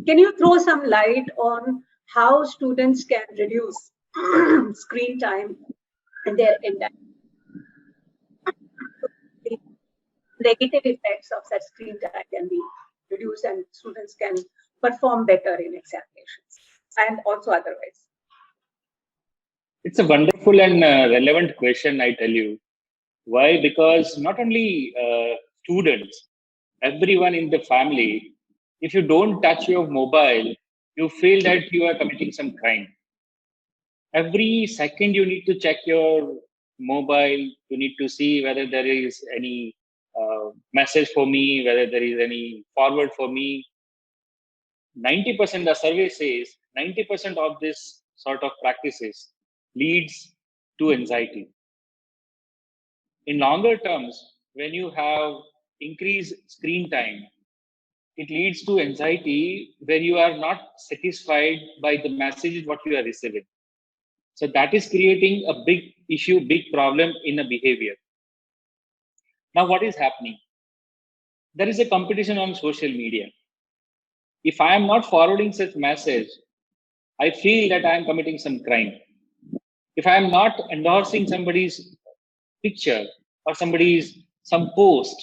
Can you throw some light on how students can reduce screen time and their entire negative effects of such screen time can be reduced and students can perform better in examinations and also otherwise? It's a wonderful and relevant question, I tell you. Why? Because not only students, everyone in the family, if you don't touch your mobile, you feel that you are committing some crime. Every second you need to check your mobile, you need to see whether there is any message for me, whether there is any forward for me. 90%, the survey says, 90% of this sort of practices leads to anxiety. In longer terms, when you have increased screen time, it leads to anxiety where you are not satisfied by the messages what you are receiving. So that is creating a big issue, big problem in a behavior. Now, what is happening? There is a competition on social media. If I am not forwarding such message, I feel that I am committing some crime. If I am not endorsing somebody's picture or some post,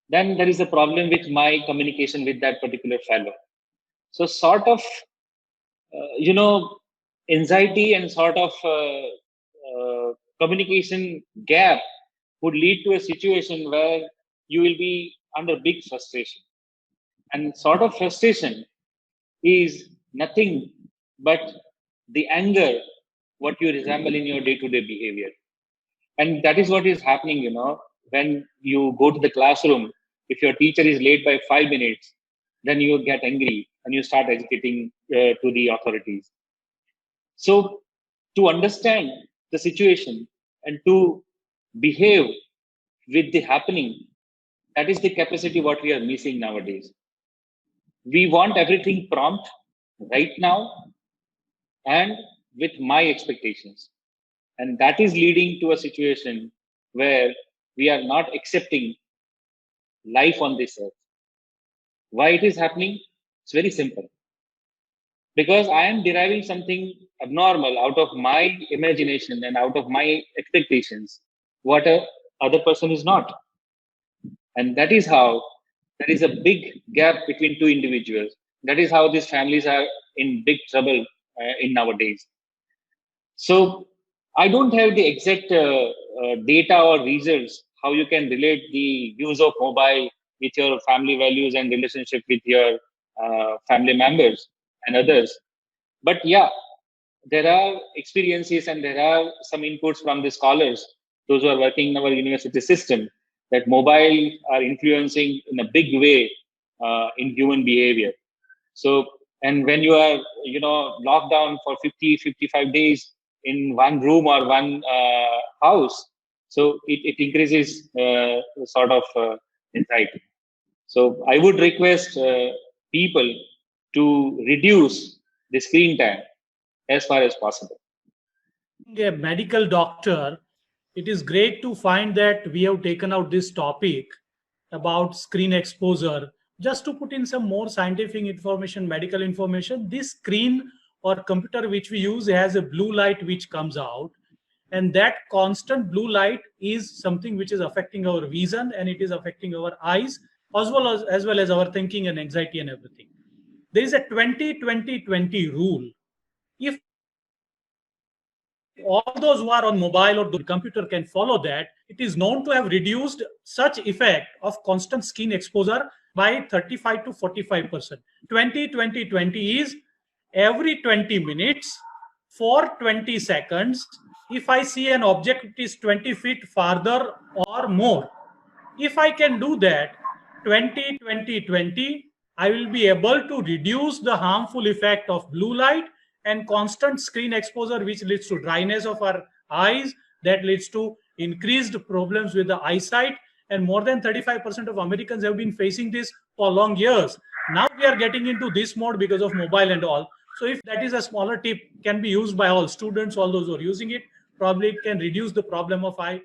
then there is a problem with my communication with that particular fellow. So sort of, anxiety and sort of communication gap would lead to a situation where you will be under big frustration. And sort of frustration is nothing but the anger what you resemble in your day-to-day behavior. And that is what is happening, when you go to the classroom. If your teacher is late by 5 minutes, then you get angry and you start agitating to the authorities. So to understand the situation and to behave with the happening, that is the capacity what we are missing nowadays. We want everything prompt right now and with my expectations. And that is leading to a situation where we are not accepting life on this earth. Why it is happening? It's very simple. Because I am deriving something abnormal out of my imagination and out of my expectations, what a other person is not. And that is how there is a big gap between two individuals. That is how these families are in big trouble in nowadays. So I don't have the exact data or results how you can relate the use of mobile with your family values and relationship with your family members and others. But yeah, there are experiences and there are some inputs from the scholars, those who are working in our university system, that mobile are influencing in a big way in human behavior. So, and when you are, locked down for 50, 55 days in one room or one house, so it increases sort of anxiety. So I would request people to reduce the screen time as far as possible. A medical doctor, it is great to find that we have taken out this topic about screen exposure. Just to put in some more scientific information, medical information, this screen or computer which we use has a blue light which comes out, and that constant blue light is something which is affecting our vision, and it is affecting our eyes as well as our thinking and anxiety and everything. There is a 20-20-20 rule. If all those who are on mobile or the computer can follow that, it is known to have reduced such effect of constant screen exposure by 35 to 45%. 20-20-20 is every 20 minutes for 20 seconds. If I see an object which is 20 feet farther or more, if I can do that 20-20-20, I will be able to reduce the harmful effect of blue light and constant screen exposure, which leads to dryness of our eyes, that leads to increased problems with the eyesight. And more than 35% of Americans have been facing this for long years. Now we are getting into this mode because of mobile and all. So if that is a smaller tip, can be used by all students, all those who are using it, probably it can reduce the problem of eye